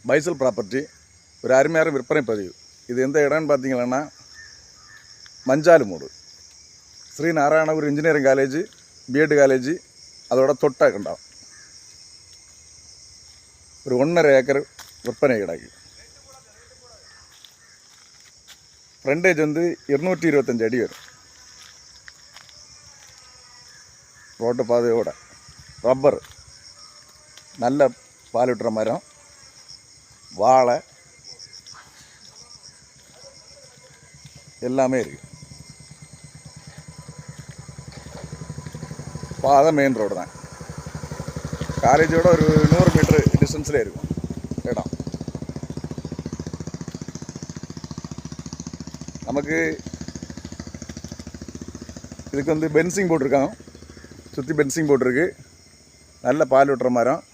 பைசல் property ஒரு அருமையான விற்பனை பதிவு. இது எந்த இடம்னு பார்த்தீங்கன்னா Manjalumoodu Sri Narayanaguru engineering college, B Ed college அதோட தொட்ட கண்டம். ஒரு 1.5 ஏக்கர் விற்பனை கிடக்கு. ஃப்ரண்டேஜ் வந்து 225 அடி வரும். ரோட்டு பாதையோட ரப்பர், நல்ல பால் விட்டுற மரம், வாழை எல்லாமே இருக்குது. பாதை மெயின் ரோடு தான். காலேஜோட ஒரு 100 மீட்டர் டிஸ்டன்ஸில் இருக்கும் இடம். நமக்கு இதுக்கு வந்து பென்சிங் போட்டிருக்காங்க, சுற்றி பென்சிங் போட்டிருக்கு. நல்ல பால் விட்டுற மரம்,